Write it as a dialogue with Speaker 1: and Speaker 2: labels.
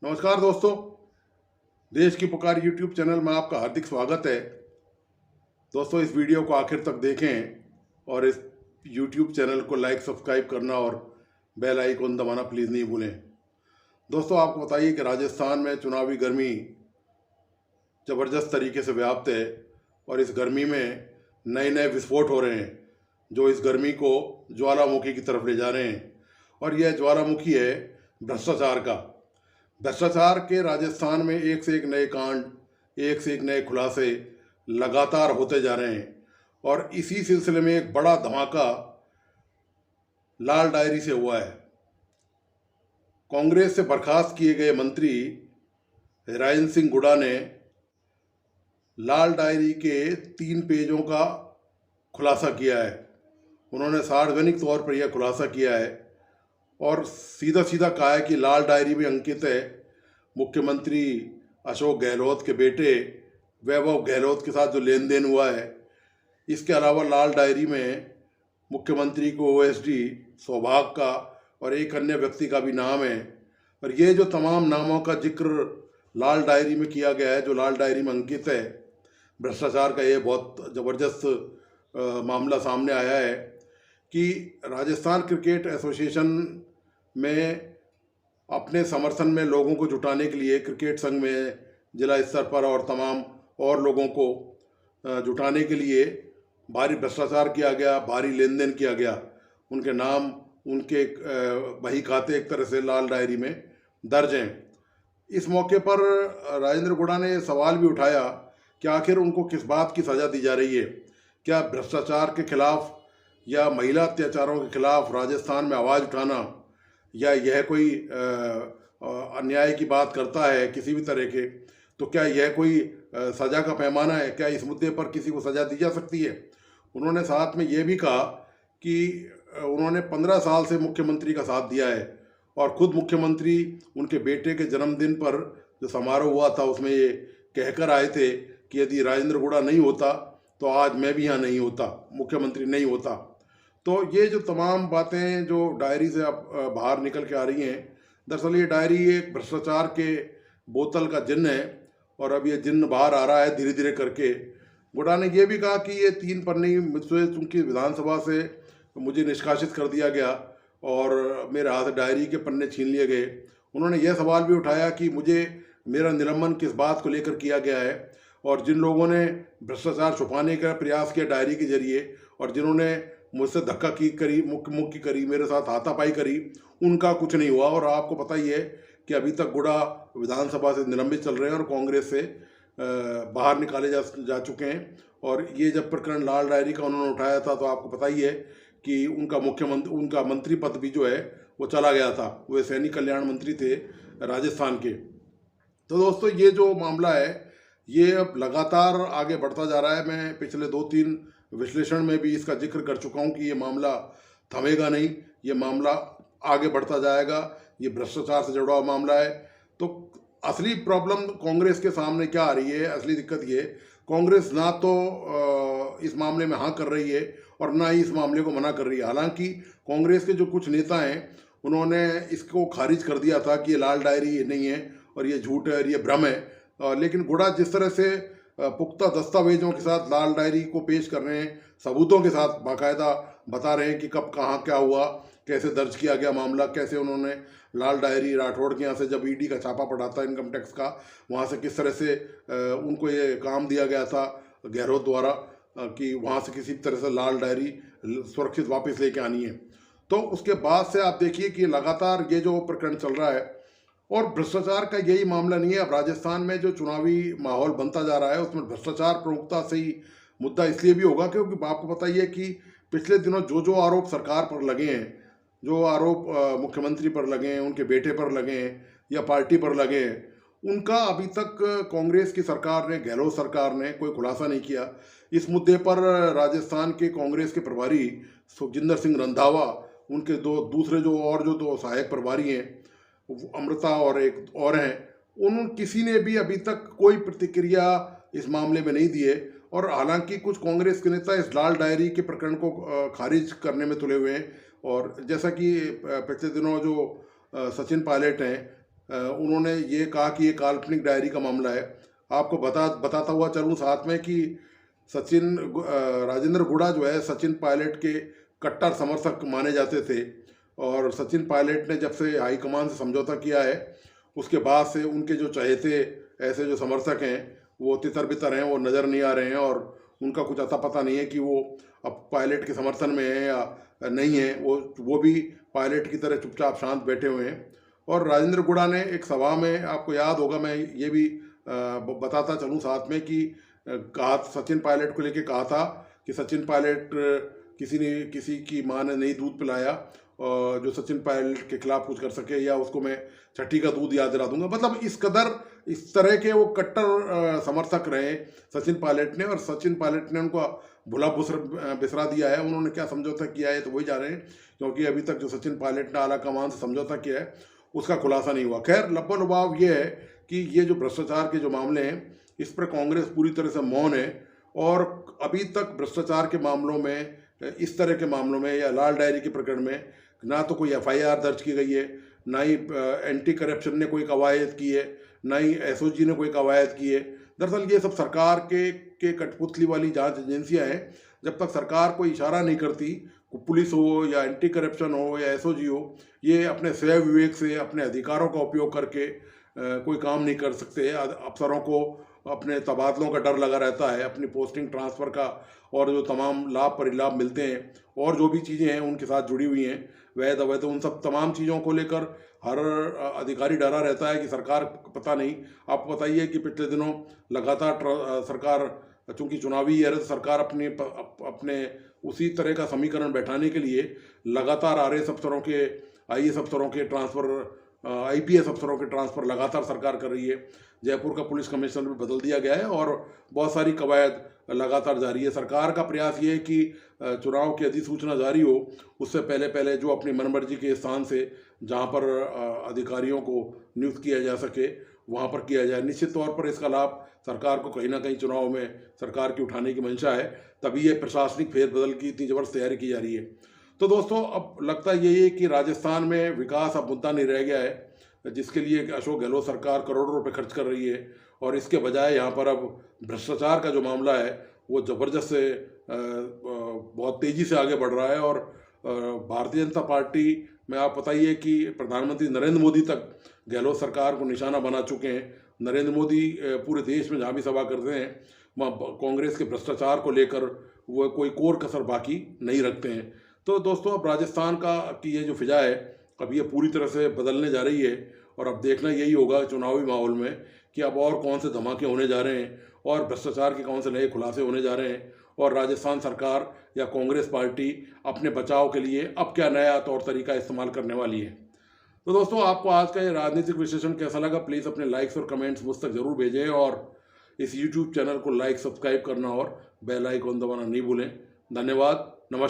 Speaker 1: नमस्कार दोस्तों। देश की पुकार यूट्यूब चैनल में आपका हार्दिक स्वागत है। दोस्तों, इस वीडियो को आखिर तक देखें और इस यूट्यूब चैनल को लाइक सब्सक्राइब करना और बेल आइकन दबाना प्लीज़ नहीं भूलें। दोस्तों, आपको बताइए कि राजस्थान में चुनावी गर्मी ज़बरदस्त तरीके से व्याप्त है और इस गर्मी में नए नए विस्फोट हो रहे हैं जो इस गर्मी को ज्वालामुखी की तरफ ले जा रहे हैं। और यह ज्वालामुखी है भ्रष्टाचार का। भ्रष्टाचार के राजस्थान में एक से एक नए कांड, एक से एक नए खुलासे लगातार होते जा रहे हैं। और इसी सिलसिले में एक बड़ा धमाका लाल डायरी से हुआ है। कांग्रेस से बर्खास्त किए गए मंत्री राजेंद्र सिंह गुड़ा ने लाल डायरी के 3 पेजों का खुलासा किया है। उन्होंने सार्वजनिक तौर पर यह खुलासा किया है और सीधा सीधा कहा है कि लाल डायरी में अंकित है मुख्यमंत्री अशोक गहलोत के बेटे वैभव गहलोत के साथ जो लेन देन हुआ है। इसके अलावा लाल डायरी में मुख्यमंत्री को ओएसडी सौभाग का और एक अन्य व्यक्ति का भी नाम है। और ये जो तमाम नामों का जिक्र लाल डायरी में किया गया है, जो लाल डायरी में अंकित है, भ्रष्टाचार का ये बहुत ज़बरदस्त मामला सामने आया है कि राजस्थान क्रिकेट एसोसिएशन में अपने समर्थन में लोगों को जुटाने के लिए क्रिकेट संघ में जिला स्तर पर और तमाम और लोगों को जुटाने के लिए भारी भ्रष्टाचार किया गया, भारी लेन देन किया गया। उनके नाम, उनके बही खाते एक तरह से लाल डायरी में दर्ज हैं। इस मौके पर राजेंद्र गुड़ा ने सवाल भी उठाया कि आखिर उनको किस बात की सज़ा दी जा रही है। क्या भ्रष्टाचार के खिलाफ या महिला अत्याचारों के खिलाफ राजस्थान में आवाज़ उठाना, या यह कोई अन्याय की बात करता है किसी भी तरह के, तो क्या यह कोई सज़ा का पैमाना है? क्या इस मुद्दे पर किसी को सज़ा दी जा सकती है? उन्होंने साथ में ये भी कहा कि उन्होंने 15 साल से मुख्यमंत्री का साथ दिया है और खुद मुख्यमंत्री उनके बेटे के जन्मदिन पर जो समारोह हुआ था उसमें ये कहकर आए थे कि यदि राजेंद्र गुड़ा नहीं होता तो आज मैं भी यहाँ नहीं होता, मुख्यमंत्री नहीं होता। तो ये जो तमाम बातें जो डायरी से अब बाहर निकल के आ रही हैं, दरअसल ये डायरी एक भ्रष्टाचार के बोतल का जिन्न है और अब ये जिन्न बाहर आ रहा है धीरे धीरे करके। गुड़ा ने यह भी कहा कि ये 3 पन्ने मुझसे, चूँकि विधानसभा से मुझे निष्कासित कर दिया गया और मेरे हाथ से डायरी के पन्ने छीन लिए गए। उन्होंने यह सवाल भी उठाया कि मुझे मेरा निलंबन किस बात को लेकर किया गया है और जिन लोगों ने भ्रष्टाचार छुपाने का प्रयास किया डायरी के जरिए और जिन्होंने मुझसे धक्का की करी, मुक्की करी, मेरे साथ हाथापाई करी, उनका कुछ नहीं हुआ। और आपको पता ही है कि अभी तक गुड़ा विधानसभा से निलंबित चल रहे हैं और कांग्रेस से बाहर निकाले जा चुके हैं। और ये जब प्रकरण लाल डायरी का उन्होंने उठाया था तो आपको पता ही है कि उनका मंत्री पद भी जो है वो चला गया था। वे सैनिक कल्याण मंत्री थे राजस्थान के। तो दोस्तों, ये जो मामला है ये अब लगातार आगे बढ़ता जा रहा है। मैं पिछले 2-3 विश्लेषण में भी इसका जिक्र कर चुका हूँ कि ये मामला थमेगा नहीं, ये मामला आगे बढ़ता जाएगा। ये भ्रष्टाचार से जुड़ा हुआ मामला है। तो असली प्रॉब्लम कांग्रेस के सामने क्या आ रही है, असली दिक्कत ये, कांग्रेस ना तो इस मामले में हाँ कर रही है और ना ही इस मामले को मना कर रही है। हालांकि कांग्रेस के जो कुछ नेता हैं उन्होंने इसको खारिज कर दिया था कि ये लाल डायरी ये नहीं है और ये झूठ है और ये भ्रम है। लेकिन गुड़ा जिस तरह से पुख्ता दस्तावेजों के साथ लाल डायरी को पेश कर रहे हैं, सबूतों के साथ बाकायदा बता रहे हैं कि कब कहाँ क्या हुआ, कैसे दर्ज किया गया मामला, कैसे उन्होंने लाल डायरी राठौड़ के यहाँ से जब ईडी का छापा पड़ा था इनकम टैक्स का, वहाँ से किस तरह से उनको ये काम दिया गया था गहलोत द्वारा कि वहाँ से किसी तरह से लाल डायरी सुरक्षित वापस लेके आनी है। तो उसके बाद से आप देखिए कि लगातार ये जो प्रकरण चल रहा है और भ्रष्टाचार का यही मामला नहीं है। अब राजस्थान में जो चुनावी माहौल बनता जा रहा है उसमें भ्रष्टाचार प्रमुखता से ही मुद्दा इसलिए भी होगा क्योंकि आपको पता ही है कि पिछले दिनों जो आरोप सरकार पर लगे हैं, जो आरोप मुख्यमंत्री पर लगे हैं, उनके बेटे पर लगे हैं या पार्टी पर लगे हैं, उनका अभी तक कांग्रेस की सरकार ने, गहलोत सरकार ने कोई खुलासा नहीं किया। इस मुद्दे पर राजस्थान के कांग्रेस के प्रभारी सुखजिंदर सिंह रंधावा, उनके दूसरे जो दो सहायक प्रभारी हैं अमृता और एक और हैं, उन किसी ने भी अभी तक कोई प्रतिक्रिया इस मामले में नहीं दी है। और हालांकि कुछ कांग्रेस के नेता इस लाल डायरी के प्रकरण को खारिज करने में तुले हुए हैं। और जैसा कि पिछले दिनों जो सचिन पायलट हैं, उन्होंने ये कहा कि ये काल्पनिक डायरी का मामला है। आपको बताता हुआ चलूँ साथ में कि राजेंद्र गुड़ा जो है सचिन पायलट के कट्टर समर्थक माने जाते थे, और सचिन पायलट ने जब से हाईकमान से समझौता किया है उसके बाद से उनके जो चहेते ऐसे जो समर्थक हैं वो तितर बितर हैं, वो नज़र नहीं आ रहे हैं, और उनका कुछ अता पता नहीं है कि वो अब पायलट के समर्थन में है या नहीं है। वो भी पायलट की तरह चुपचाप शांत बैठे हुए हैं। और राजेंद्र गुड़ा ने एक सभा में, आपको याद होगा, मैं ये भी बताता चलूँ साथ में कि कहा सचिन पायलट को लेके कहा था कि सचिन पायलट किसी की माँ ने नहीं दूध पिलाया और जो सचिन पायलट के खिलाफ कुछ कर सके, या उसको मैं छठी का दूध याद दिला दूंगा। मतलब इस तरह के वो कट्टर समर्थक रहे सचिन पायलट ने, और सचिन पायलट ने उनको भुला बिसरा दिया है। उन्होंने क्या समझौता किया है तो वही जा रहे हैं, क्योंकि अभी तक जो सचिन पायलट ने आला कमान से समझौता किया है उसका खुलासा नहीं हुआ। खैर, लब्बो-लुबाव ये है कि ये जो भ्रष्टाचार के जो मामले हैं इस पर कांग्रेस पूरी तरह से मौन है, और अभी तक भ्रष्टाचार के मामलों में, इस तरह के मामलों में या लाल डायरी के प्रकरण में ना तो कोई एफआईआर दर्ज की गई है, ना ही एंटी करप्शन ने कोई कवायद की है, ना ही एसओजी ने कोई कवायद की है। दरअसल ये सब सरकार के कठपुतली वाली जांच एजेंसियां हैं। जब तक सरकार कोई इशारा नहीं करती, पुलिस हो या एंटी करप्शन हो या एसओजी हो, ये अपने स्वयं विवेक से अपने अधिकारों का उपयोग करके कोई काम नहीं कर सकते। अफसरों को अपने तबादलों का डर लगा रहता है, अपनी पोस्टिंग ट्रांसफ़र का, और जो तमाम लाभ परिलाभ मिलते हैं और जो भी चीज़ें हैं उनके साथ जुड़ी हुई हैं वैध अवैध, उन सब तमाम चीज़ों को लेकर हर अधिकारी डरा रहता है कि सरकार, पता नहीं, आपको बताइए कि पिछले दिनों लगातार सरकार, चूँकि चुनावी है तो सरकार अपने उसी तरह का समीकरण बैठाने के लिए लगातार आरएएस अफसरों के, आईएएस अफसरों के ट्रांसफ़र, आईपीएस अफसरों के ट्रांसफ़र लगातार सरकार कर रही है। जयपुर का पुलिस कमिश्नर भी बदल दिया गया है और बहुत सारी कवायद लगातार जारी है। सरकार का प्रयास ये है कि चुनाव की अधिसूचना जारी हो उससे पहले पहले जो अपनी मनमर्जी के स्थान से जहां पर अधिकारियों को नियुक्त किया जा सके वहां पर किया जाए। निश्चित तौर पर इसका लाभ सरकार को कहीं ना कहीं चुनाव में सरकार की उठाने की मंशा है, तभी ये प्रशासनिक फेरबदल की इतनी ज़बरदस्त तैयारी की जा रही है। तो दोस्तों, अब लगता यही है कि राजस्थान में विकास अब मुद्दा नहीं रह गया है, जिसके लिए अशोक गहलोत सरकार करोड़ों रुपए खर्च कर रही है, और इसके बजाय यहाँ पर अब भ्रष्टाचार का जो मामला है वो ज़बरदस्त से बहुत तेज़ी से आगे बढ़ रहा है। और भारतीय जनता पार्टी में आप बताइए कि प्रधानमंत्री नरेंद्र मोदी तक गहलोत सरकार को निशाना बना चुके हैं। नरेंद्र मोदी पूरे देश में जहाँ भी सभा करते हैं वहाँ कांग्रेस के भ्रष्टाचार को लेकर वो कोई कोर कसर बाकी नहीं रखते हैं। तो दोस्तों, अब राजस्थान की ये जो फिजा है अब ये पूरी तरह से बदलने जा रही है, और अब देखना यही होगा चुनावी माहौल में कि अब और कौन से धमाके होने जा रहे हैं और भ्रष्टाचार के कौन से नए खुलासे होने जा रहे हैं, और राजस्थान सरकार या कांग्रेस पार्टी अपने बचाव के लिए अब क्या नया तौर तरीका इस्तेमाल करने वाली है। तो दोस्तों, आपको आज का ये राजनीतिक विश्लेषण कैसा लगा, प्लीज़ अपने लाइक्स और कमेंट्स मुझ तक ज़रूर भेजें, और इस यूट्यूब चैनल को लाइक, सब्सक्राइब करना और बेल आइकन दबाना नहीं भूलें। धन्यवाद। नमस्कार।